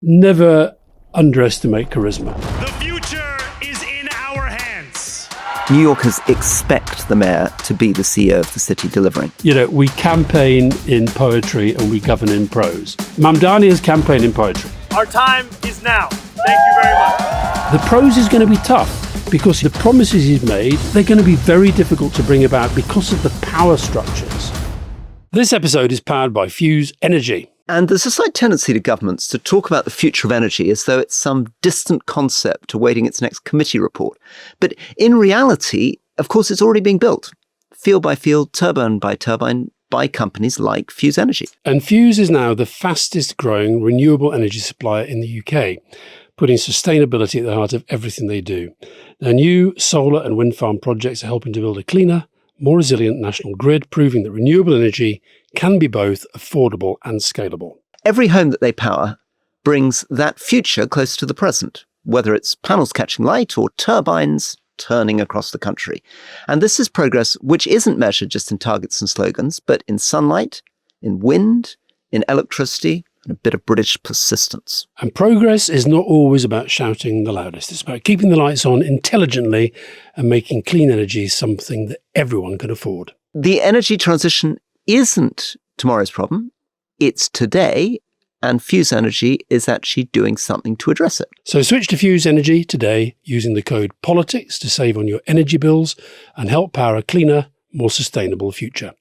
Never underestimate charisma. The future is in our hands. New Yorkers expect the mayor to be the CEO of the city delivering. You know, we campaign in poetry and we govern in prose. Mamdani has campaigned in poetry. Our time is now. Thank you very much. The prose is going to be tough because the promises he's made, they're going to be very difficult to bring about because of the power structures. This episode is powered by Fuse Energy. And there's a slight tendency to governments to talk about the future of energy as though it's some distant concept awaiting its next committee report. But in reality, of course, it's already being built, field by field, turbine by turbine, by companies like Fuse Energy. And Fuse is now the fastest growing renewable energy supplier in the UK, putting sustainability at the heart of everything they do. Their new solar and wind farm projects are helping to build a cleaner, more resilient national grid, proving that renewable energy can be both affordable and scalable. Every home that they power brings that future close to the present, whether it's panels catching light or turbines turning across the country. And this is progress which isn't measured just in targets and slogans, but in sunlight, in wind, in electricity, and a bit of British persistence. And progress is not always about shouting the loudest. It's about keeping the lights on intelligently and making clean energy something that everyone can afford. The energy transition isn't tomorrow's problem. It's today, and Fuse Energy is actually doing something to address it. So switch to Fuse Energy today using the code POLITICS to save on your energy bills and help power a cleaner, more sustainable future.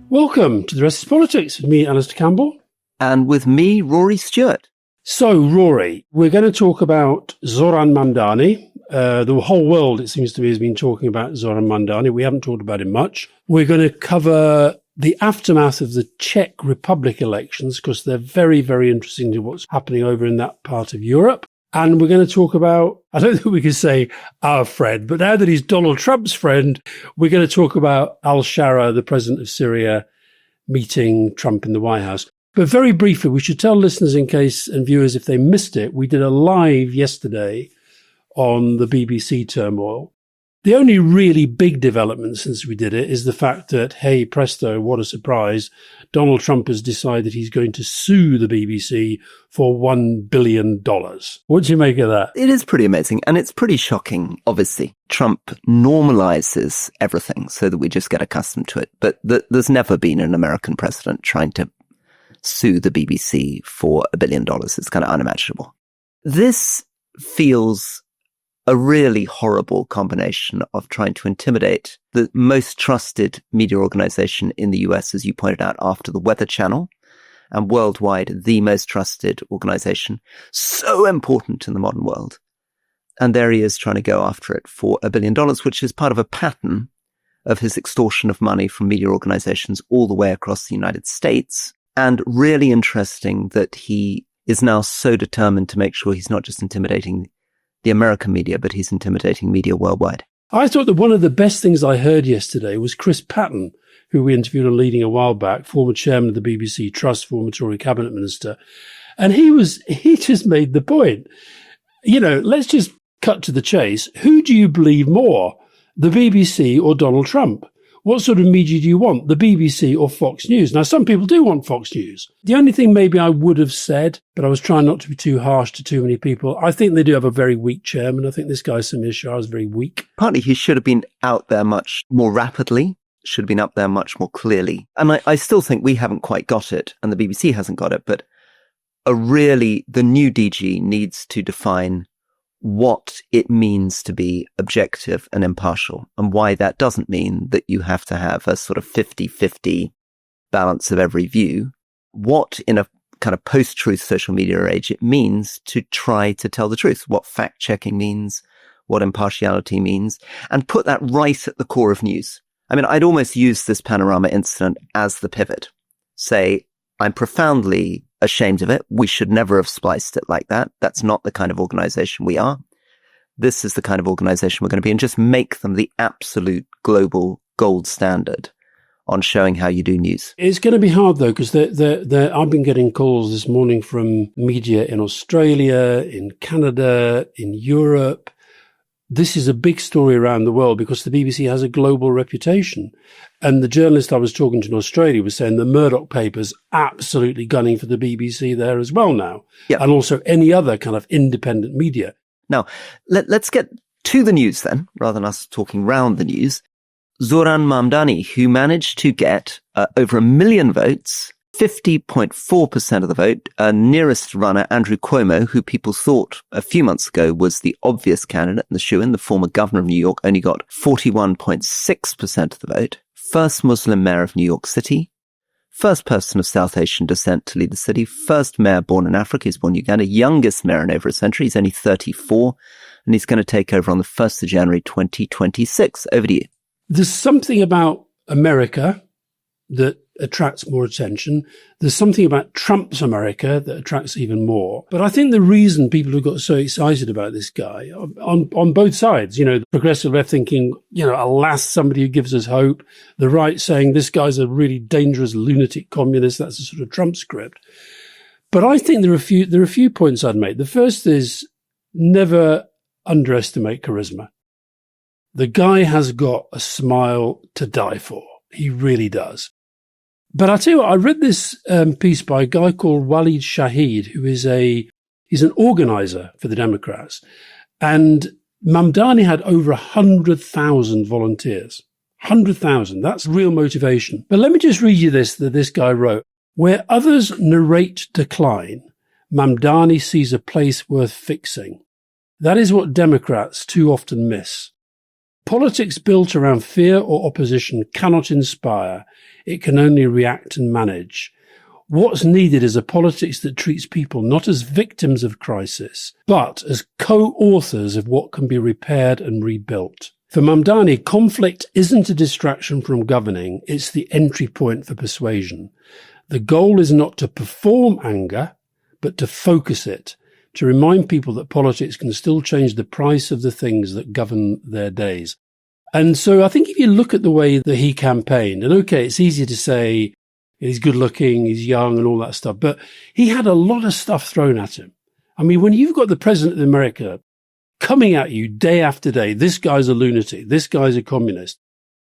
Welcome to The Rest is Politics with me, Alastair Campbell. And with me, Rory Stewart. So, Rory, we're going to talk about Zohran Mamdani. The whole world, it seems to me, has been talking about Zohran Mamdani. We haven't talked about him much. We're going to cover the aftermath of the Czech Republic elections because they're very, very interesting to what's happening over in that part of Europe. And we're going to talk about, I don't think we can say our friend, but now that he's Donald Trump's friend, we're going to talk about al-Sharaa, the President of Syria, meeting Trump in the White House. But very briefly, we should tell listeners in case and viewers if they missed it, we did a live yesterday on the BBC turmoil. The only really big development since we did it is the fact that, hey, presto, what a surprise, Donald Trump has decided he's going to sue the BBC for $1 billion. What do you make of that? It is pretty amazing, and it's pretty shocking, obviously. Trump normalizes everything so that we just get accustomed to it. But there's never been an American president trying to sue the BBC for $1 billion. It's kind of unimaginable. This feels a really horrible combination of trying to intimidate the most trusted media organization in the US, as you pointed out, after the Weather Channel, and worldwide the most trusted organization, so important in the modern world. And there he is trying to go after it for $1 billion, which is part of a pattern of his extortion of money from media organizations all the way across the United States. And really interesting that he is now so determined to make sure he's not just intimidating the American media, but he's intimidating media worldwide. I thought that one of the best things I heard yesterday was Chris Patton, who we interviewed on Leading a while back, former chairman of the BBC Trust, former Tory cabinet minister. And he just made the point, you know, let's just cut to the chase. Who do you believe more, the BBC or Donald Trump? What sort of media do you want, the BBC or Fox News? Now, some people do want Fox News. The only thing maybe I would have said, but I was trying not to be too harsh to too many people, I think they do have a very weak chairman. I think this guy, Samir Shah, is very weak. Partly he should have been out there much more rapidly, should have been up there much more clearly. And I still think we haven't quite got it, and the BBC hasn't got it, but the new DG needs to define what it means to be objective and impartial, and why that doesn't mean that you have to have a sort of 50-50 balance of every view. What, in a kind of post-truth social media age, it means to try to tell the truth, what fact-checking means, what impartiality means, and put that right at the core of news. I mean, I'd almost use this Panorama incident as the pivot. Say, I'm profoundly ashamed of it. We should never have spliced it like that. That's not the kind of organization we are. This is the kind of organization we're going to be, and just make them the absolute global gold standard on showing how you do news. It's going to be hard, though, because I've been getting calls this morning from media in Australia, in Canada, in Europe, this is a big story around the world because the BBC has a global reputation. And the journalist I was talking to in Australia was saying the Murdoch papers absolutely gunning for the BBC there as well now. Yep. And also any other kind of independent media. Now, let's get to the news then, rather than us talking round the news. Zohran Mamdani, who managed to get over 1 million votes, 50.4% of the vote, nearest runner, Andrew Cuomo, who people thought a few months ago was the obvious candidate in the shoo-in, the former governor of New York, only got 41.6% of the vote. First Muslim mayor of New York City, first person of South Asian descent to lead the city, first mayor born in Africa, he's born in Uganda, youngest mayor in over a century, he's only 34, and he's going to take over on the 1st of January 2026. Over to you. There's something about America that attracts more attention. There's something about Trump's America that attracts even more. But I think the reason people have got so excited about this guy on both sides, the progressive left thinking, alas, somebody who gives us hope. The right saying this guy's a really dangerous lunatic communist. That's a sort of Trump script. But I think there are a few points I'd make. The first is never underestimate charisma. The guy has got a smile to die for. He really does. But I'll tell you what, I read this piece by a guy called Walid Shahid, who is he's an organizer for the Democrats. And Mamdani had over 100,000 volunteers. 100,000. That's real motivation. But let me just read you that this guy wrote. Where others narrate decline, Mamdani sees a place worth fixing. That is what Democrats too often miss. Politics built around fear or opposition cannot inspire. It can only react and manage. What's needed is a politics that treats people not as victims of crisis, but as co-authors of what can be repaired and rebuilt. For Mamdani, conflict isn't a distraction from governing, it's the entry point for persuasion. The goal is not to perform anger, but to focus it, to remind people that politics can still change the price of the things that govern their days. And so I think if you look at the way that he campaigned, and okay, it's easy to say he's good looking, he's young and all that stuff, but he had a lot of stuff thrown at him. I mean, when you've got the president of America coming at you day after day, this guy's a lunatic, this guy's a communist.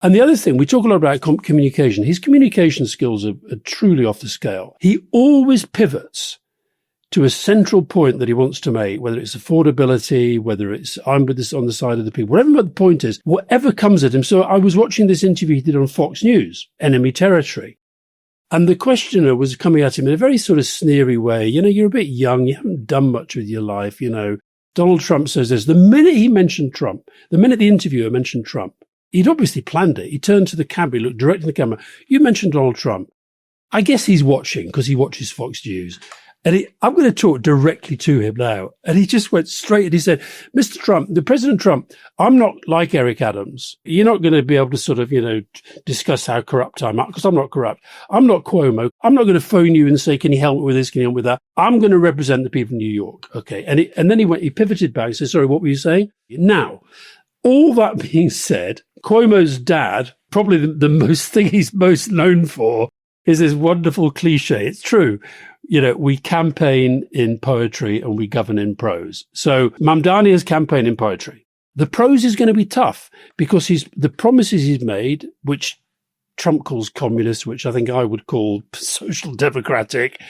And the other thing, we talk a lot about communication. His communication skills are truly off the scale. He always pivots to a central point that he wants to make, whether it's affordability, whether it's I'm with this on the side of the people, whatever the point is, whatever comes at him. So I was watching this interview he did on Fox News, Enemy Territory. And the questioner was coming at him in a very sort of sneery way. You're a bit young. You haven't done much with your life. Donald Trump says this. The minute he mentioned Trump, the minute the interviewer mentioned Trump, he'd obviously planned it. He turned to the camera, he looked directly at the camera. You mentioned Donald Trump. I guess he's watching because he watches Fox News. And I'm going to talk directly to him now. And he just went straight and he said, Mr. Trump, the President Trump, I'm not like Eric Adams. You're not going to be able to sort of, discuss how corrupt I am because I'm not corrupt. I'm not Cuomo. I'm not going to phone you and say, can you help me with this? Can you help me with that? I'm going to represent the people of New York. Okay. And then he pivoted back and said, sorry, what were you saying? Now, all that being said, Cuomo's dad, probably the thing he's most known for is this wonderful cliche. It's true. We campaign in poetry and we govern in prose. So Mamdani has campaigned in poetry. The prose is going to be tough because the promises he's made, which Trump calls communist, which I think I would call social democratic,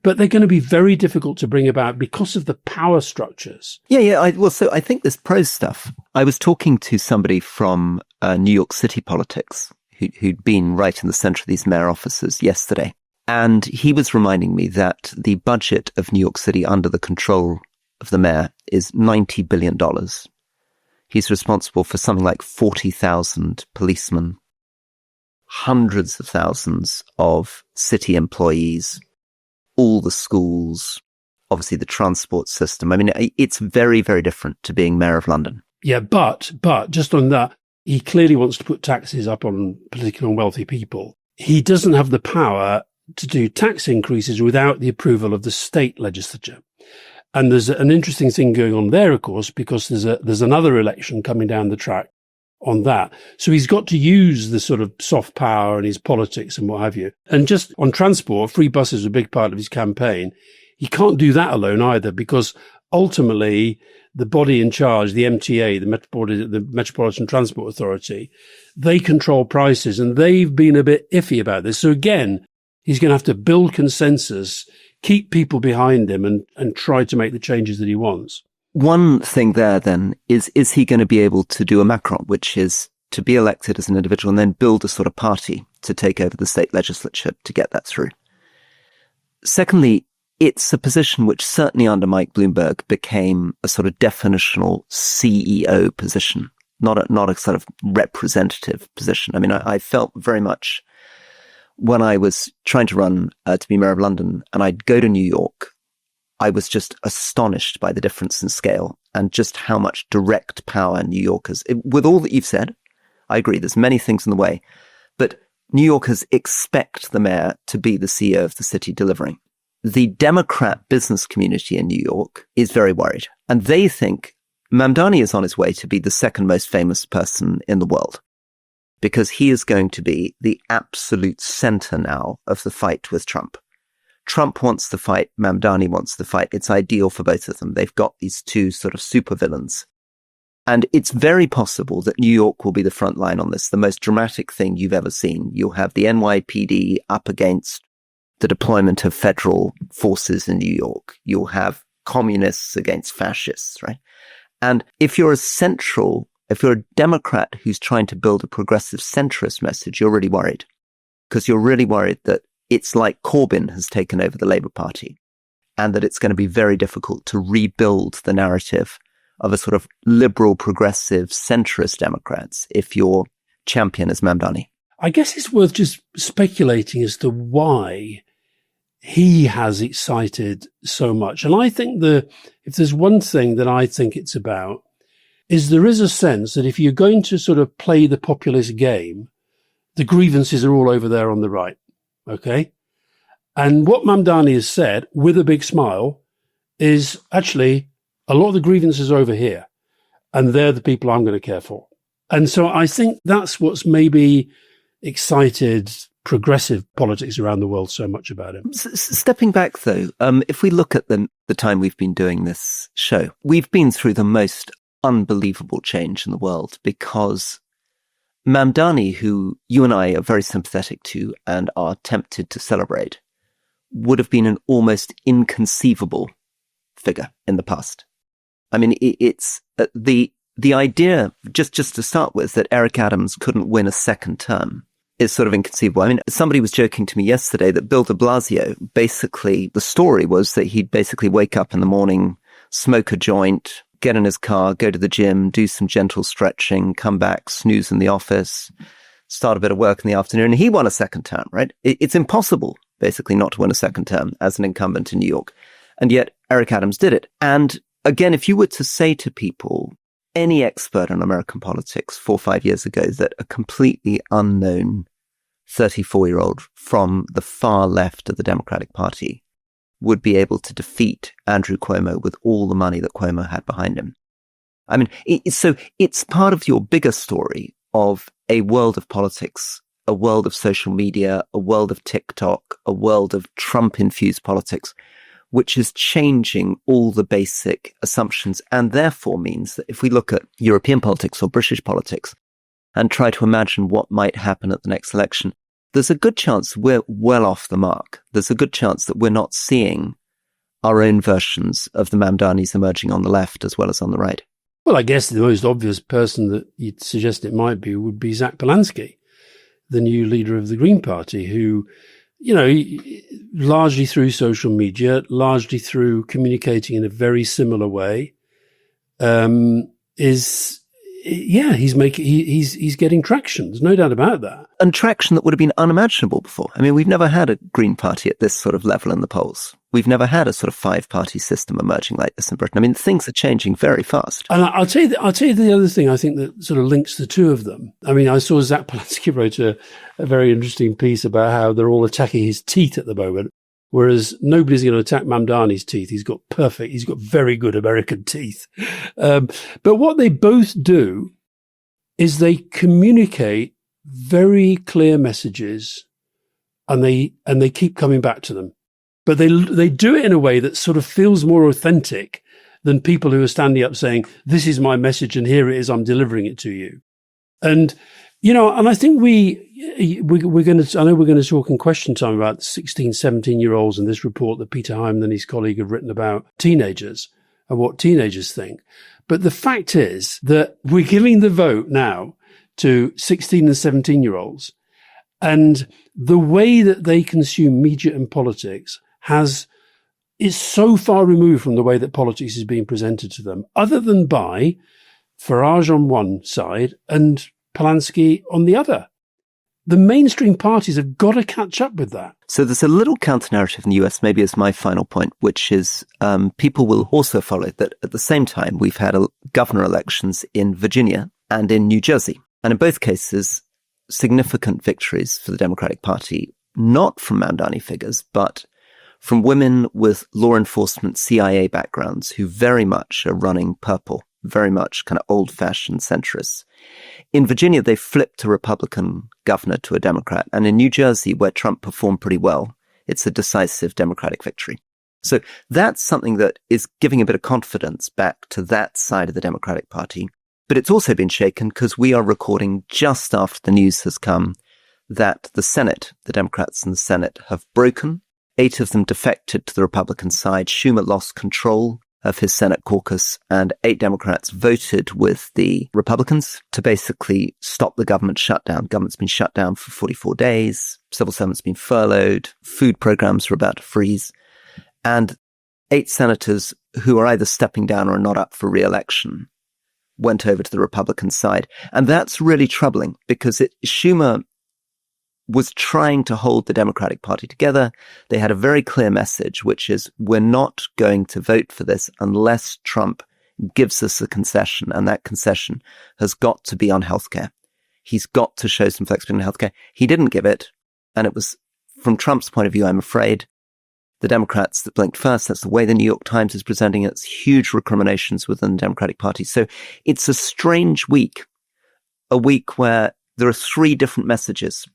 but they're going to be very difficult to bring about because of the power structures. Yeah. So I think this prose stuff, I was talking to somebody from New York City politics who'd been right in the center of these mayor offices yesterday. And he was reminding me that the budget of New York City under the control of the mayor is $90 billion. He's responsible for something like 40,000 policemen, hundreds of thousands of city employees, all the schools, obviously the transport system. I mean, it's very, very different to being mayor of London. Yeah, but just on that, he clearly wants to put taxes up on politically unwealthy people. He doesn't have the power to do tax increases without the approval of the state legislature. And there's an interesting thing going on there, of course, because there's another election coming down the track on that. So he's got to use the sort of soft power and his politics and what have you. And just on transport, free buses are a big part of his campaign. He can't do that alone either, because ultimately the body in charge, the MTA, the Metropolitan Transport Authority, they control prices, and they've been a bit iffy about this. So again, he's going to have to build consensus, keep people behind him, and try to make the changes that he wants. One thing there then is he going to be able to do a Macron, which is to be elected as an individual and then build a sort of party to take over the state legislature to get that through? Secondly, it's a position which certainly under Mike Bloomberg became a sort of definitional CEO position, not a sort of representative position. I mean, I felt very much when I was trying to run to be mayor of London and I'd go to New York, I was just astonished by the difference in scale and just how much direct power New Yorkers, with all that you've said, I agree, there's many things in the way, but New Yorkers expect the mayor to be the CEO of the city delivering. The Democrat business community in New York is very worried, and they think Mamdani is on his way to be the second most famous person in the world because he is going to be the absolute center now of the fight with Trump. Trump wants the fight, Mamdani wants the fight. It's ideal for both of them. They've got these two sort of supervillains. And it's very possible that New York will be the front line on this, the most dramatic thing you've ever seen. You'll have the NYPD up against the deployment of federal forces in New York. You'll have communists against fascists, right? And if you're a Democrat who's trying to build a progressive centrist message, you're really worried. Because you're really worried that it's like Corbyn has taken over the Labour Party and that it's going to be very difficult to rebuild the narrative of a sort of liberal, progressive, centrist Democrats if your champion is Mamdani. I guess it's worth just speculating as to why he has excited so much. And I think if there's one thing that I think it's about, is there is a sense that if you're going to sort of play the populist game, the grievances are all over there on the right. Okay. And what Mamdani has said with a big smile is actually a lot of the grievances are over here and they're the people I'm going to care for. And so I think that's what's maybe excited progressive politics around the world so much about him. Stepping back though, if we look at the time we've been doing this show, we've been through the most unbelievable change in the world because Mamdani, who you and I are very sympathetic to and are tempted to celebrate, would have been an almost inconceivable figure in the past. I mean, it's the idea, just to start with, that Eric Adams couldn't win a second term is sort of inconceivable. I mean, somebody was joking to me yesterday that Bill de Blasio, basically, the story was that he'd basically wake up in the morning, smoke a joint, get in his car, go to the gym, do some gentle stretching, come back, snooze in the office, start a bit of work in the afternoon, and he won a second term, right? It's impossible, basically, not to win a second term as an incumbent in New York. And yet, Eric Adams did it. And again, if you were to say to people, any expert on American politics 4 or 5 years ago, that a completely unknown 34-year-old from the far left of the Democratic Party would be able to defeat Andrew Cuomo with all the money that Cuomo had behind him. I mean, so it's part of your bigger story of a world of politics, a world of social media, a world of TikTok, a world of Trump-infused politics, which is changing all the basic assumptions and therefore means that if we look at European politics or British politics and try to imagine what might happen at the next election, there's a good chance we're well off the mark. There's a good chance that we're not seeing our own versions of the Mamdanis emerging on the left as well as on the right. Well, I guess the most obvious person that you'd suggest it might be would be Zack Polanski, the new leader of the Green Party, who, you know, largely through social media, largely through communicating in a very similar way, he's getting traction. There's no doubt about that. And traction that would have been unimaginable before. I mean, we've never had a Green Party at this sort of level in the polls. We've never had a sort of 5-party system emerging like this in Britain. I mean, things are changing very fast. And I'll tell you the other thing I think that sort of links the two of them. I mean, I saw Zack Polanski wrote a very interesting piece about how they're all attacking his teeth at the moment, whereas nobody's going to attack Mamdani's teeth. He's got very good American teeth. But what they both do is they communicate very clear messages and they keep coming back to them. But they do it in a way that sort of feels more authentic than people who are standing up saying, this is my message and here it is, I'm delivering it to you. And, and I think we're going to, I know we're going to talk in question time about 16, 17-year-olds and this report that Peter Hyman and his colleague have written about teenagers and what teenagers think. But the fact is that we're giving the vote now to 16 and 17-year-olds. And the way that they consume media and politics is so far removed from the way that politics is being presented to them, other than by Farage on one side and Polanski on the other. The mainstream parties have got to catch up with that. So there's a little counter-narrative in the US, maybe as my final point, which is people will also follow that at the same time we've had governor elections in Virginia and in New Jersey. And in both cases, significant victories for the Democratic Party, not from Mamdani figures, but from women with law enforcement CIA backgrounds who very much are running purple, very much kind of old-fashioned centrists. In Virginia, they flipped a Republican governor to a Democrat. And in New Jersey, where Trump performed pretty well, it's a decisive Democratic victory. So that's something that is giving a bit of confidence back to that side of the Democratic Party. But it's also been shaken because we are recording just after the news has come that the Senate, the Democrats in the Senate, have broken. 8 of them defected to the Republican side. Schumer lost control of his Senate caucus, and 8 Democrats voted with the Republicans to basically stop the government shutdown. Government's been shut down for 44 days. Civil servants been furloughed. Food programs are about to freeze. And 8 senators who are either stepping down or are not up for re-election went over to the Republican side. And that's really troubling because Schumer was trying to hold the Democratic Party together. They had a very clear message, which is we're not going to vote for this unless Trump gives us a concession. And that concession has got to be on healthcare. He's got to show some flexibility on healthcare. He didn't give it. And it was, from Trump's point of view, I'm afraid, the Democrats that blinked first. That's the way the New York Times is presenting it. It's huge recriminations within the Democratic Party. So it's a strange week, a week where there are 3 different messages.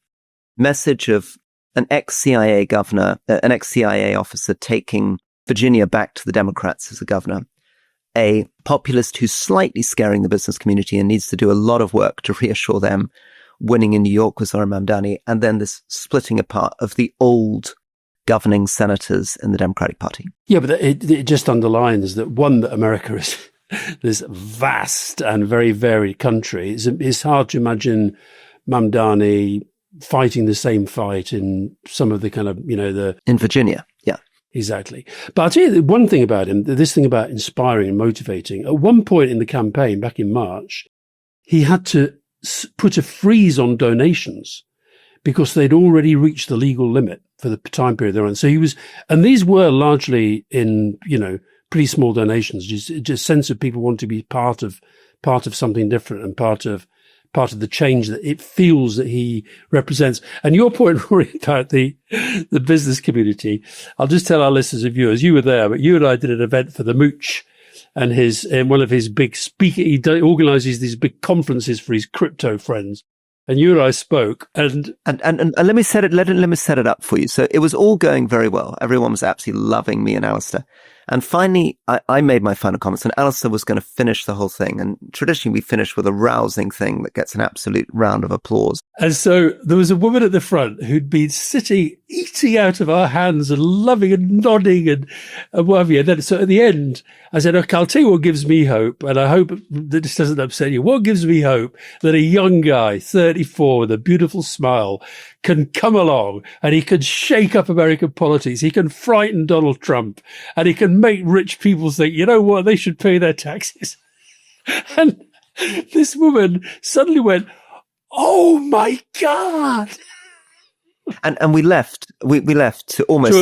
Message of an ex-CIA governor, an ex-CIA officer taking Virginia back to the Democrats as a governor, a populist who's slightly scaring the business community and needs to do a lot of work to reassure them, winning in New York with Zohran Mamdani, and then this splitting apart of the old governing senators in the Democratic Party. Yeah, but it just underlines that, one, that America is this vast and very varied country. It's hard to imagine Mamdani fighting the same fight in some of the kind of, in Virginia. Yeah, exactly. But I'll tell you one thing about him, this thing about inspiring and motivating. At one point in the campaign back in March, he had to put a freeze on donations because they'd already reached the legal limit for the time period they're on. So and these were largely in, pretty small donations, just a sense of people want to be part of something different and part of the change that it feels that he represents. And your point, Rory, about the business community, I'll just tell our listeners and viewers, you were there, but you and I did an event for the Mooch and one of his big he organizes these big conferences for his crypto friends. And you and I spoke, and let me set it up for you. So it was all going very well. Everyone was absolutely loving me and Alastair. And finally, I made my final comments, and Alastair was going to finish the whole thing. And traditionally, we finish with a rousing thing that gets an absolute round of applause. And so there was a woman at the front who'd been sitting, eating out of our hands and loving and nodding and what have you. And then, so at the end, I said, okay, I'll tell you what gives me hope. And I hope that this doesn't upset you. What gives me hope that a young guy, 34, with a beautiful smile, can come along and he can shake up American politics. He can frighten Donald Trump and he can make rich people think, you know what, they should pay their taxes. And this woman suddenly went, oh my God. And we left to almost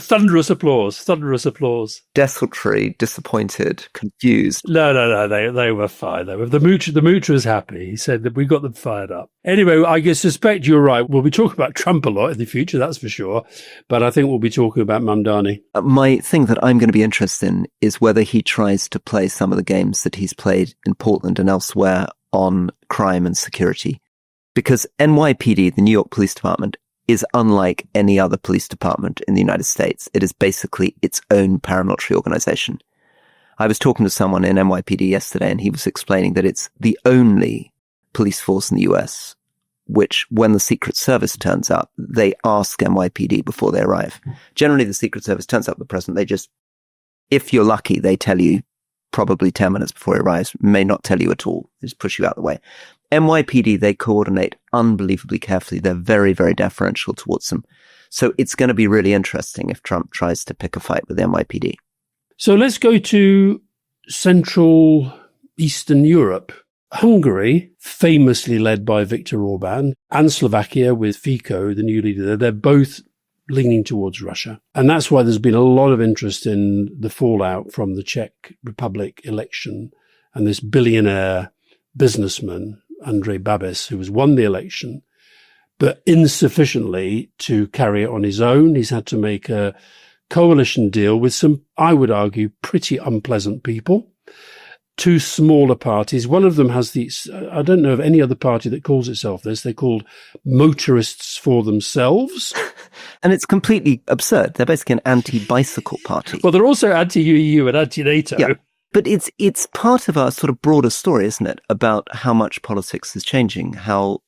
thunderous applause. Desultory, disappointed, confused. No, they were fine. The mooch was happy. He said that we got them fired up. Anyway, I suspect you're right. We'll be talking about Trump a lot in the future, that's for sure. But I think we'll be talking about Mamdani. My thing that I'm going to be interested in is whether he tries to play some of the games that he's played in Portland and elsewhere on crime and security. Because NYPD, the New York Police Department, is unlike any other police department in the United States. It is basically its own paramilitary organization. I was talking to someone in NYPD yesterday, and he was explaining that it's the only police force in the US which, when the Secret Service turns up, they ask NYPD before they arrive. Generally, the Secret Service turns up the president. They just, if you're lucky, they tell you probably 10 minutes before he arrives, may not tell you at all. They just push you out the way. NYPD, they coordinate unbelievably carefully. They're very, very deferential towards them. So it's going to be really interesting if Trump tries to pick a fight with NYPD. So let's go to Central Eastern Europe. Hungary, famously led by Viktor Orban, and Slovakia with Fico, the new leader there, they're both leaning towards Russia. And that's why there's been a lot of interest in the fallout from the Czech Republic election and this billionaire businessman, Andrej Babis, who has won the election, but insufficiently to carry it on his own. He's had to make a coalition deal with some, I would argue, pretty unpleasant people. Two smaller parties. One of them has I don't know of any other party that calls itself this. They're called Motorists for Themselves. And it's completely absurd. They're basically an anti-bicycle party. Well, they're also anti-EU and anti-NATO. Yeah. But it's part of our sort of broader story, isn't it? About how much politics is changing, how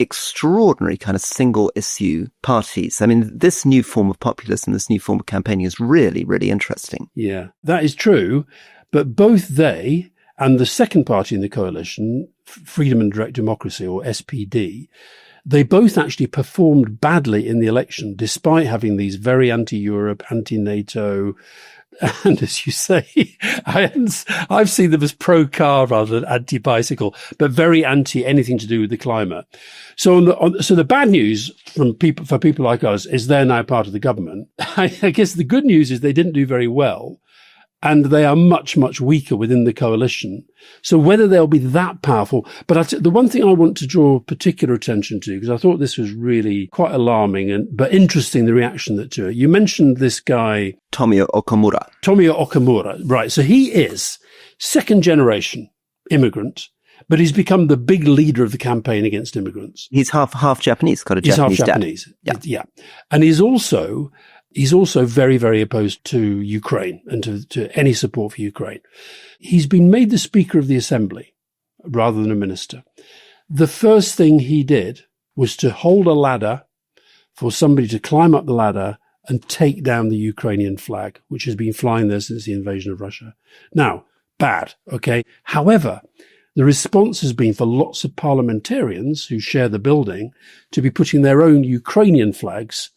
extraordinary kind of single issue parties. I mean, this new form of populism, this new form of campaigning is really, really interesting. Yeah, that is true. But both they and the second party in the coalition, Freedom and Direct Democracy, or SPD, they both actually performed badly in the election, despite having these very anti-Europe, anti-NATO, and as you say, I've seen them as pro-car rather than anti-bicycle, but very anti anything to do with the climate. So so the bad news for people like us is they're now part of the government. I guess the good news is they didn't do very well. And they are much, much weaker within the coalition. So whether they'll be that powerful, but the one thing I want to draw particular attention to, because I thought this was really quite alarming but interesting, the reaction to it. You mentioned this guy, Tomio Okamura. Right. So he is second generation immigrant, but he's become the big leader of the campaign against immigrants. He's half Japanese, got a He's Japanese half Japanese. dad. Yeah. And he's also very, very opposed to Ukraine and to any support for Ukraine. He's been made the Speaker of the Assembly rather than a minister. The first thing he did was to hold a ladder for somebody to climb up the ladder and take down the Ukrainian flag, which has been flying there since the invasion of Russia. Now, bad, okay? However, the response has been for lots of parliamentarians who share the building to be putting their own Ukrainian flags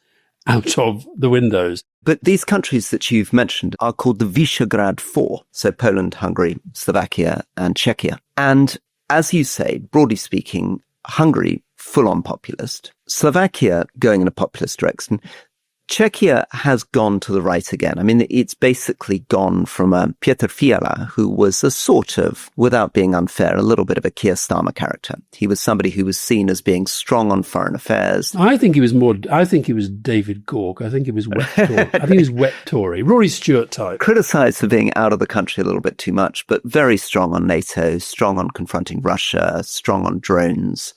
out of the windows. But these countries that you've mentioned are called the Visegrad Four. So Poland, Hungary, Slovakia, and Czechia. And as you say, broadly speaking, Hungary, full-on populist. Slovakia going in a populist direction. Czechia has gone to the right again. I mean, it's basically gone from Petr Fiala, who was a sort of, without being unfair, a little bit of a Keir Starmer character. He was somebody who was seen as being strong on foreign affairs. I think he was David Gork. I think he was wet Tory. I think he was wet Tory. Rory Stewart type. Criticised for being out of the country a little bit too much, but very strong on NATO, strong on confronting Russia, strong on drones.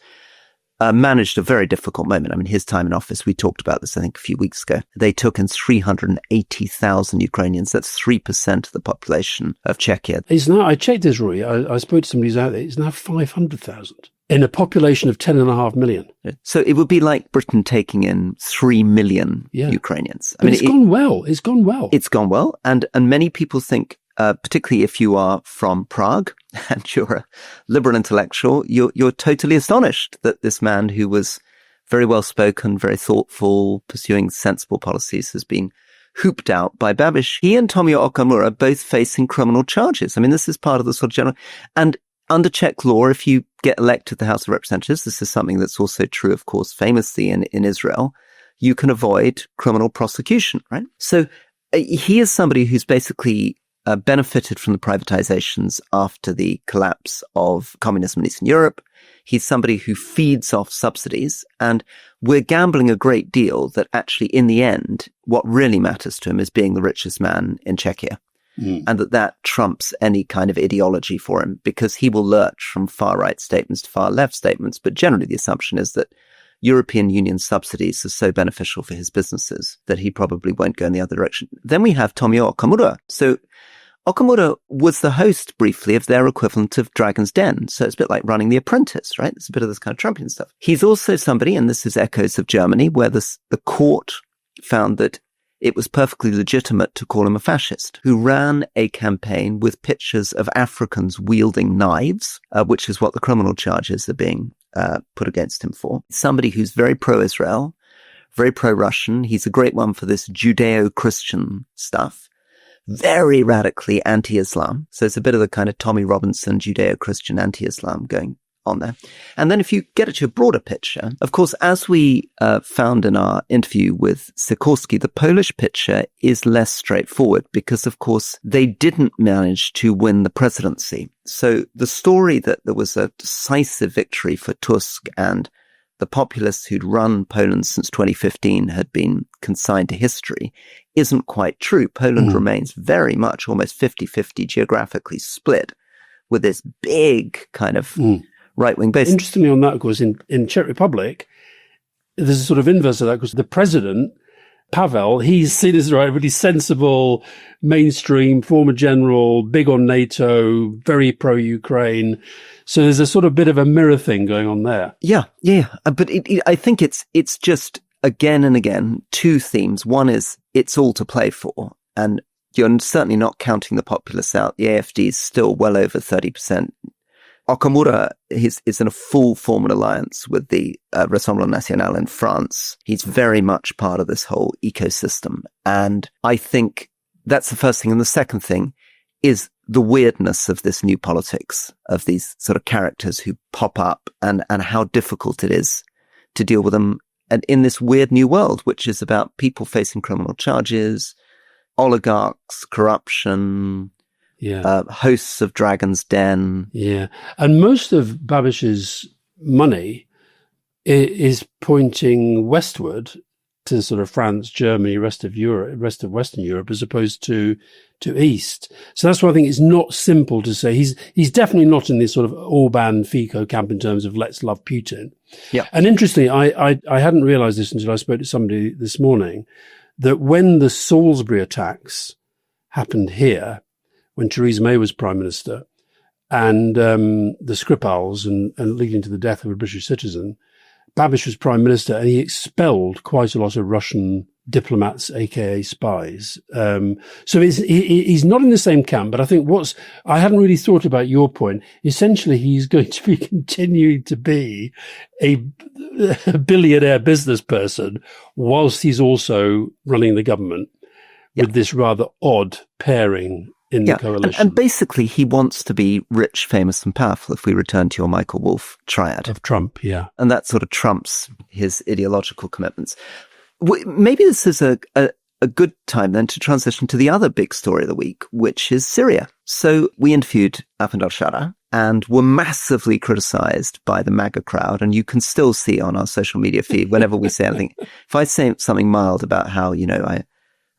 Managed a very difficult moment. I mean, his time in office, we talked about this, I think, a few weeks ago. They took in 380,000 Ukrainians. That's 3% of the population of Czechia. It's now, I checked this, Rory. I spoke to somebody who's out there. It's now 500,000 in a population of 10.5 million. So it would be like Britain taking in 3 million Ukrainians. I mean, it's gone well. It's gone well. It's gone well. And many people think, particularly if you are from Prague and you're a liberal intellectual, you're totally astonished that this man who was very well spoken, very thoughtful, pursuing sensible policies has been hooped out by Babiš. He and Tomio Okamura are both facing criminal charges. I mean, this is part of the sort of general, and under Czech law, if you get elected to the House of Representatives, this is something that's also true, of course, famously in Israel, you can avoid criminal prosecution, right? So he is somebody who's basically benefited from the privatizations after the collapse of communism in Eastern Europe. He's somebody who feeds off subsidies, and we're gambling a great deal that actually, in the end, what really matters to him is being the richest man in Czechia. And that trumps any kind of ideology for him, because he will lurch from far right statements to far left statements. But generally, the assumption is that European Union subsidies are so beneficial for his businesses that he probably won't go in the other direction. Then we have Tomio Okamura. So Okamura was the host briefly of their equivalent of Dragon's Den. So it's a bit like running The Apprentice, right? It's a bit of this kind of Trumpian stuff. He's also somebody, and this is echoes of Germany, where the court found that it was perfectly legitimate to call him a fascist, who ran a campaign with pictures of Africans wielding knives, which is what the criminal charges are being put against him for. Somebody who's very pro-Israel, very pro-Russian. He's a great one for this Judeo-Christian stuff. Very radically anti-Islam. So it's a bit of the kind of Tommy Robinson Judeo-Christian anti-Islam going on there. And then if you get it to a broader picture, of course, as we found in our interview with Sikorski, the Polish picture is less straightforward because, of course, they didn't manage to win the presidency. So the story that there was a decisive victory for Tusk and the populists who'd run Poland since 2015 had been consigned to history isn't quite true. Poland remains very much almost 50-50 geographically split with this big kind of right-wing base. Interestingly on that, of course, in Czech Republic, there's a sort of inverse of that, because the president, Pavel, he's seen as really sensible, mainstream, former general, big on NATO, very pro-Ukraine. So there's a sort of bit of a mirror thing going on there. Yeah. But I think it's just, again and again, two themes. One is it's all to play for. And you're certainly not counting the populists out. The AfD is still well over 30%. Okamura is in a full formal alliance with the Rassemblement National in France. He's very much part of this whole ecosystem. And I think that's the first thing. And the second thing is the weirdness of this new politics, of these sort of characters who pop up and how difficult it is to deal with them. And in this weird new world, which is about people facing criminal charges, oligarchs, corruption, hosts of Dragon's Den. Yeah. And most of Babish's money is pointing westward to sort of France, Germany, rest of Western Europe, as opposed to East. So that's why I think it's not simple to say he's definitely not in this sort of Orban Fico camp in terms of let's love Putin. Yeah. And interestingly, I hadn't realized this until I spoke to somebody this morning, that when the Salisbury attacks happened here, when Theresa May was Prime Minister, and the Skripals and leading to the death of a British citizen, Babiš was Prime Minister, and he expelled quite a lot of Russian diplomats, aka spies. So he's not in the same camp, but I think I hadn't really thought about your point. Essentially, he's going to be continuing to be a billionaire business person whilst he's also running the government with this rather odd pairing in the coalition. And basically, he wants to be rich, famous, and powerful, if we return to your Michael Wolff triad. Of Trump, yeah. And that sort of trumps his ideological commitments. Maybe this is a good time then to transition to the other big story of the week, which is Syria. So we interviewed Ahmed al-Sharaa and were massively criticized by the MAGA crowd. And you can still see on our social media feed, whenever we say anything, if I say something mild about how,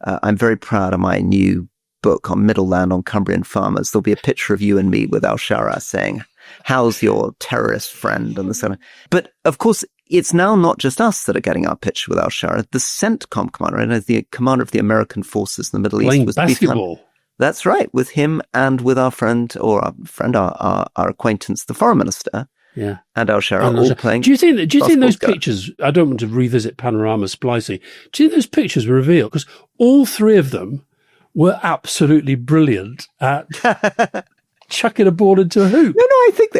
I'm very proud of my new book on Middle Land on Cumbrian farmers, there'll be a picture of you and me with al-Sharaa saying, how's your terrorist friend? And so on. But of course, it's now not just us that are getting our picture with al-Sharaa. The CENTCOM commander, and the commander of the American forces in the Middle East, was basketball. That's right, with him and with our acquaintance, the foreign minister. Yeah, and al-Sharaa all playing. Do you think those pictures? I don't want to revisit panorama splicing. Do you think those pictures were revealed? Because all three of them were absolutely brilliant at chucking a ball into a hoop. No,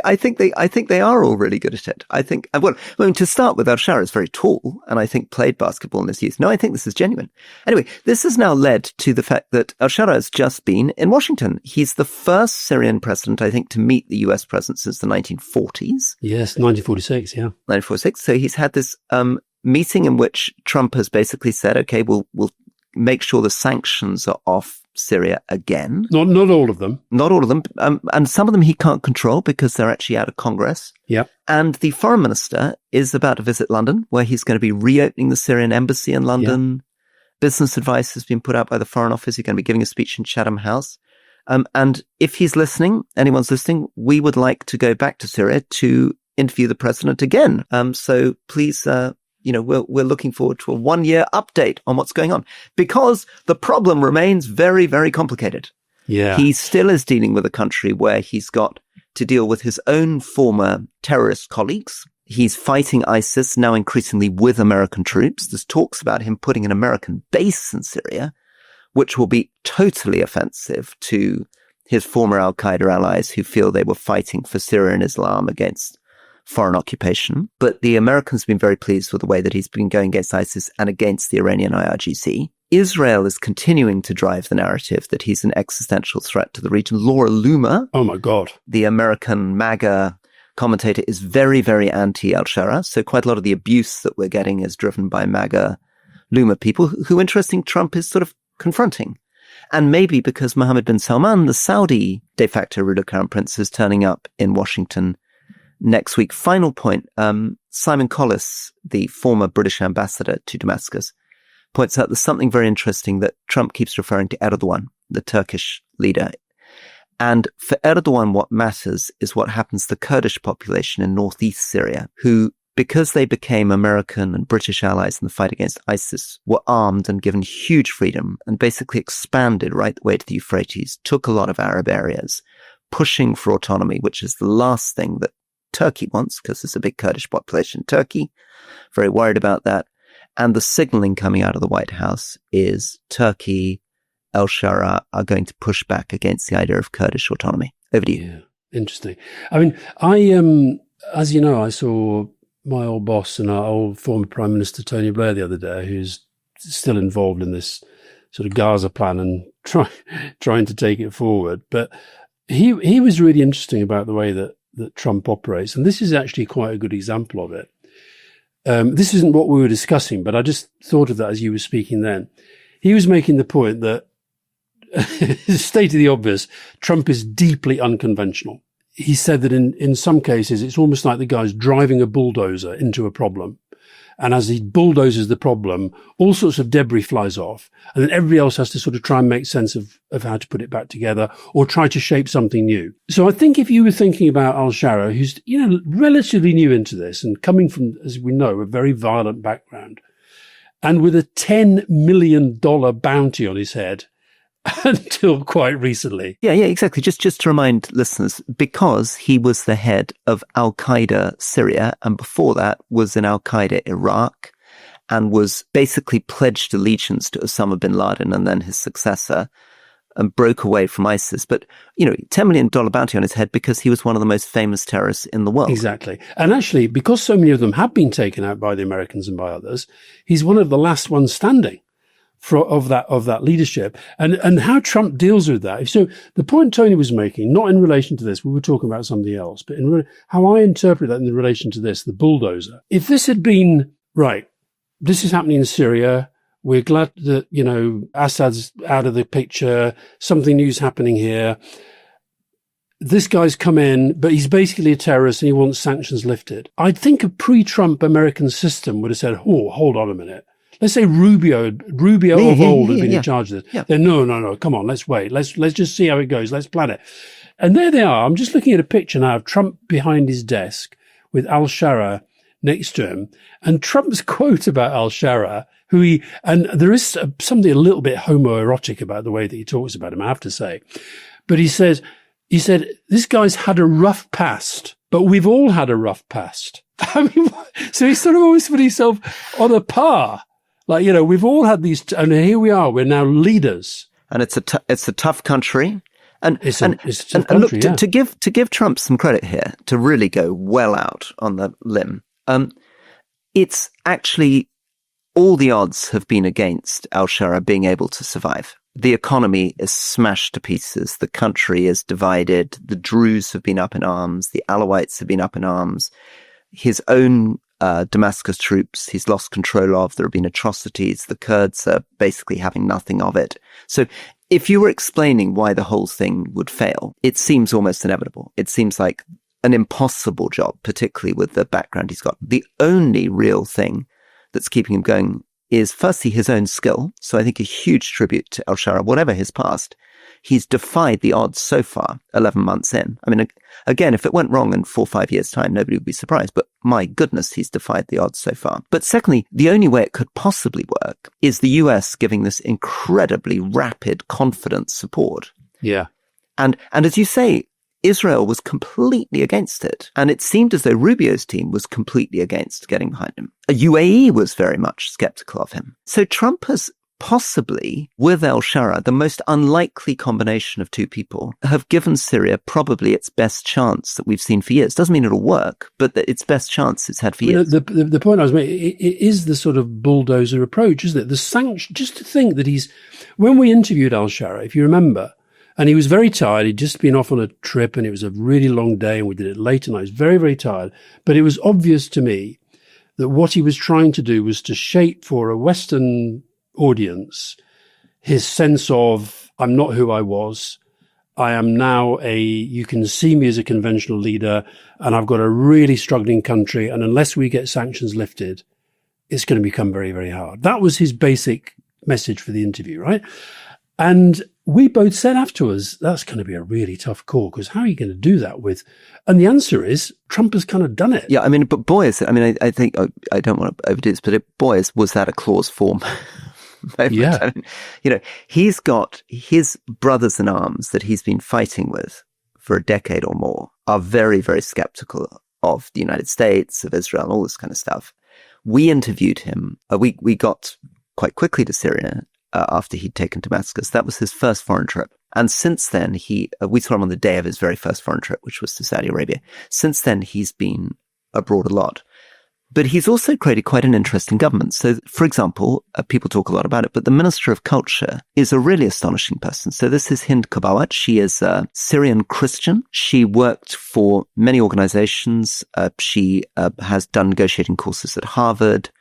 I think they are all really good at it. I think, to start with, al-Sharaa is very tall and I think played basketball in his youth. No, I think this is genuine. Anyway, this has now led to the fact that al-Sharaa has just been in Washington. He's the first Syrian president, I think, to meet the US president since the 1940s. Yes, 1946, yeah. 1946. So he's had this meeting in which Trump has basically said, okay, we'll make sure the sanctions are off Syria again. Not all of them. Not all of them. And some of them he can't control because they're actually out of Congress. Yeah. And the foreign minister is about to visit London, where he's going to be reopening the Syrian embassy in London. Yeah. Business advice has been put out by the Foreign Office. He's going to be giving a speech in Chatham House. And if he's listening, anyone's listening, we would like to go back to Syria to interview the president again. So please, we're looking forward to a 1-year update on what's going on, because the problem remains very, very complicated. Yeah. He still is dealing with a country where he's got to deal with his own former terrorist colleagues. He's fighting ISIS now increasingly with American troops. There's talks about him putting an American base in Syria, which will be totally offensive to his former al-Qaeda allies who feel they were fighting for Syria and Islam against foreign occupation. But the Americans have been very pleased with the way that he's been going against ISIS and against the Iranian IRGC. Israel is continuing to drive the narrative that he's an existential threat to the region. Laura Loomer, oh my God, the American MAGA commentator, is very, very anti-al-Sharaa. So quite a lot of the abuse that we're getting is driven by MAGA Loomer people who, interesting, Trump is sort of confronting. And maybe because Mohammed bin Salman, the Saudi de facto ruler crown prince, is turning up in Washington next week. Final point, Simon Collis, the former British ambassador to Damascus, points out there's something very interesting that Trump keeps referring to Erdogan, the Turkish leader. And for Erdogan, what matters is what happens to the Kurdish population in northeast Syria, who, because they became American and British allies in the fight against ISIS, were armed and given huge freedom and basically expanded right the way to the Euphrates, took a lot of Arab areas, pushing for autonomy, which is the last thing that Turkey wants, because there's a big Kurdish population in Turkey, very worried about that. And the signaling coming out of the White House is Turkey, al-Sharaa are going to push back against the idea of Kurdish autonomy. Over to you. Yeah, interesting. I mean, as you know, I saw my old boss and our old former Prime Minister Tony Blair the other day, who's still involved in this sort of Gaza plan and trying to take it forward. But he was really interesting about the way that Trump operates. And this is actually quite a good example of it. This isn't what we were discussing, but I just thought of that as you were speaking then. He was making the point that, stated the obvious, Trump is deeply unconventional. He said that in some cases, it's almost like the guy's driving a bulldozer into a problem. And as he bulldozes the problem, all sorts of debris flies off. And then everybody else has to sort of try and make sense of how to put it back together or try to shape something new. So I think if you were thinking about al-Sharaa, who's, relatively new into this and coming from, as we know, a very violent background, and with a $10 million bounty on his head until quite recently. Yeah, exactly. Just to remind listeners, because he was the head of al-Qaeda Syria, and before that was in al-Qaeda Iraq, and was basically pledged allegiance to Osama bin Laden and then his successor, and broke away from ISIS. But, $10 million bounty on his head because he was one of the most famous terrorists in the world. Exactly. And actually, because so many of them have been taken out by the Americans and by others, he's one of the last ones standing of that leadership. And how Trump deals with that. So the point Tony was making, not in relation to this, we were talking about something else, but how I interpret that in relation to this, the bulldozer. If this had been, right, this is happening in Syria, we're glad that, Assad's out of the picture, something new's happening here. This guy's come in, but he's basically a terrorist and he wants sanctions lifted. I think a pre-Trump American system would have said, oh, hold on a minute. Let's say Rubio of old had been in charge of this. Yeah. Then no, come on, let's wait. Let's just see how it goes. Let's plan it. And there they are. I'm just looking at a picture now of Trump behind his desk with al-Sharaa next to him. And Trump's quote about al-Sharaa, and there is something a little bit homoerotic about the way that he talks about him, I have to say. But he said, this guy's had a rough past, but we've all had a rough past. I mean, so he sort of always put himself on a par. Like, we've all had these, and here we are, we're now leaders. And it's a tough country. And it's a tough and look, country, yeah. to give Trump some credit here, to really go well out on the limb, it's actually all the odds have been against al-Sharaa being able to survive. The economy is smashed to pieces. The country is divided. The Druze have been up in arms. The Alawites have been up in arms. His own Damascus troops he's lost control of. There have been atrocities. The Kurds are basically having nothing of it. So if you were explaining why the whole thing would fail, it seems almost inevitable. It seems like an impossible job, particularly with the background he's got. The only real thing that's keeping him going is firstly his own skill. So I think a huge tribute to al-Sharaa, whatever his past. He's defied the odds so far, 11 months in. I mean, again, if it went wrong in 4 or 5 years' time, nobody would be surprised. But my goodness, he's defied the odds so far. But secondly, the only way it could possibly work is the US giving this incredibly rapid, confident support. Yeah. And as you say, Israel was completely against it. And it seemed as though Rubio's team was completely against getting behind him. UAE was very much skeptical of him. So Trump has possibly, with al-Sharaa, the most unlikely combination of two people, have given Syria probably its best chance that we've seen for years. Doesn't mean it'll work, but its best chance it's had for years. The point I was making, it is the sort of bulldozer approach, isn't it? The sanction, just to think that when we interviewed al-Sharaa, if you remember, and he was very tired. He'd just been off on a trip and it was a really long day and we did it late and I was very, very tired. But it was obvious to me that what he was trying to do was to shape for a Western audience his sense of, I'm not who I was. I am now you can see me as a conventional leader and I've got a really struggling country. And unless we get sanctions lifted, it's going to become very, very hard. That was his basic message for the interview, right? And we both said afterwards, that's going to be a really tough call because how are you going to do that with? And the answer is Trump has kind of done it. Yeah, I mean, but boy, I think, I don't want to overdo this, but was that a clause form? Yeah. I mean, he's got his brothers in arms that he's been fighting with for a decade or more are very, very skeptical of the United States, of Israel, and all this kind of stuff. We interviewed him. We got quite quickly to Syria. After he'd taken Damascus. That was his first foreign trip. And since then, we saw him on the day of his very first foreign trip, which was to Saudi Arabia. Since then, he's been abroad a lot. But he's also created quite an interesting government. So, for example, people talk a lot about it, but the Minister of Culture is a really astonishing person. So this is Hind Kabawat. She is a Syrian Christian. She worked for many organizations. She has done negotiating courses at Harvard.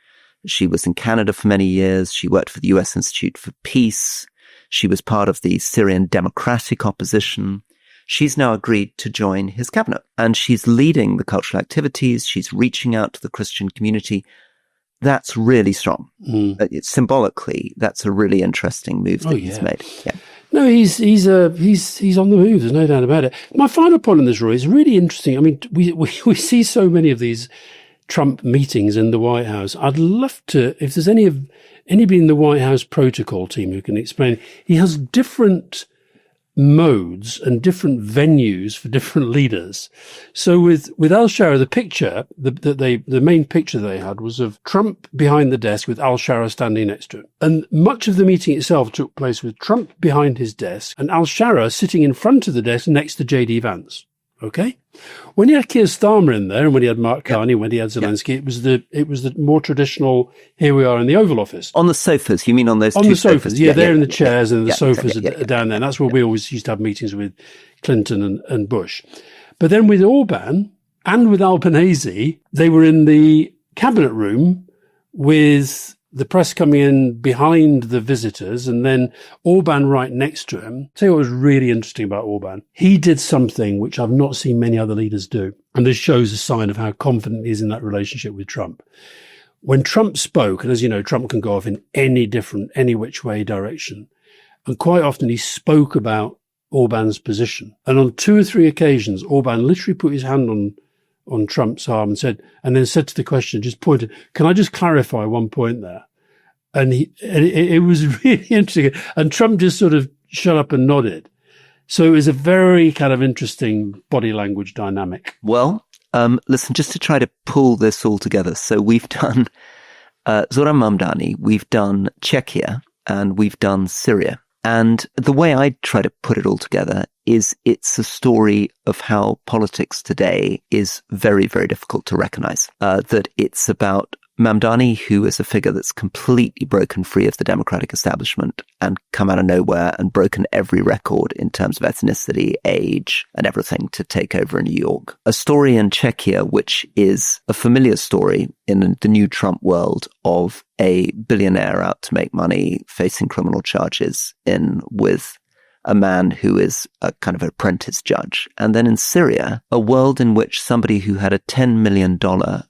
She was in Canada for many years. She worked for the U.S. Institute for Peace. She was part of the Syrian Democratic Opposition. She's now agreed to join his cabinet, and she's leading the cultural activities. She's reaching out to the Christian community. That's really strong. Symbolically, that's a really interesting move that he's made. Yeah. No, he's on the move. There's no doubt about it. My final point on this, Roy, is really interesting. I mean, we see so many of these Trump meetings in the White House. I'd love to, if there's anybody in the White House protocol team who can explain, he has different modes and different venues for different leaders. So with al-Sharaa, the picture, the main picture they had was of Trump behind the desk with al-Sharaa standing next to him. And much of the meeting itself took place with Trump behind his desk and al-Sharaa sitting in front of the desk next to J.D. Vance. Okay. When you had Keir Starmer in there and when you had Mark Carney, when he had Zelensky, it was the more traditional, here we are in the Oval Office. On the sofas, you mean on those on two the sofas? Yeah, they're in the chairs and the Yeah, sofas yeah, are down there. And that's where we always used to have meetings with Clinton and Bush. But then with Orban and with Albanese, they were in the cabinet room with the press coming in behind the visitors and then Orban right next to him. Tell you what was really interesting about Orban. He did something which I've not seen many other leaders do. And this shows a sign of how confident he is in that relationship with Trump. When Trump spoke, and as you know, Trump can go off in any which way direction. And quite often he spoke about Orban's position. And on 2 or 3 occasions, Orban literally put his hand on Trump's arm and then said to the questioner, just pointed, can I just clarify one point there? And it was really interesting. And Trump just sort of shut up and nodded. So it was a very kind of interesting body language dynamic. Well, listen, just to try to pull this all together. So we've done Zohran Mamdani, we've done Czechia, and we've done Syria. And the way I try to put it all together is it's a story of how politics today is very, very difficult to recognize. That it's about Mamdani, who is a figure that's completely broken free of the democratic establishment and come out of nowhere and broken every record in terms of ethnicity, age, and everything to take over in New York. A story in Czechia, which is a familiar story in the new Trump world of a billionaire out to make money, facing criminal charges with a man who is a kind of apprentice judge. And then in Syria, a world in which somebody who had a $10 million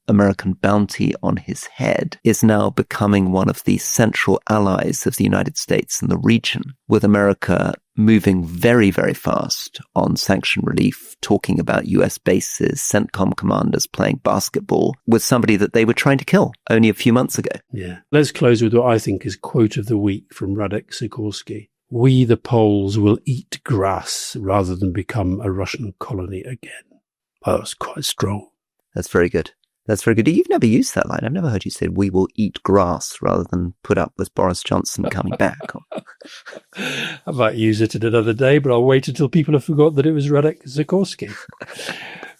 American bounty on his head is now becoming one of the central allies of the United States in the region, with America moving very, very fast on sanction relief, talking about US bases, CENTCOM commanders playing basketball with somebody that they were trying to kill only a few months ago. Yeah. Let's close with what I think is quote of the week from Radek Sikorski. we, the Poles, will eat grass rather than become a Russian colony again. That was quite strong. That's very good. That's very good. You've never used that line. I've never heard you say, we will eat grass rather than put up with Boris Johnson coming back. I might use it at another day, but I'll wait until people have forgot that it was Radek Sikorski.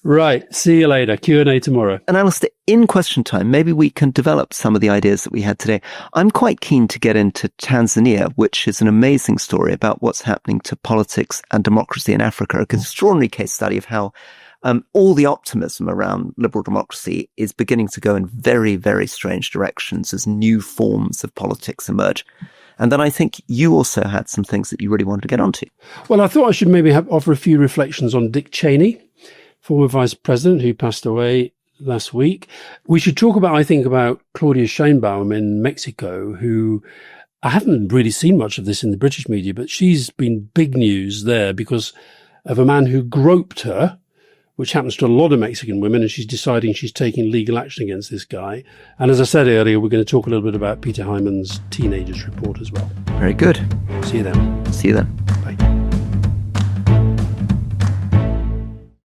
Right. See you later. Q&A tomorrow. And Alastair, in question time, maybe we can develop some of the ideas that we had today. I'm quite keen to get into Tanzania, which is an amazing story about what's happening to politics and democracy in Africa. An extraordinary case study of how all the optimism around liberal democracy is beginning to go in very, very strange directions as new forms of politics emerge. And then I think you also had some things that you really wanted to get onto. Well, I thought I should maybe offer a few reflections on Dick Cheney, former vice president who passed away last week. We should talk about Claudia Sheinbaum in Mexico, who I haven't really seen much of this in the British media, but she's been big news there because of a man who groped her, which happens to a lot of Mexican women, and she's deciding she's taking legal action against this guy. And as I said earlier, we're going to talk a little bit about Peter Hyman's Teenagers report as well. Very good. See you then. See you then.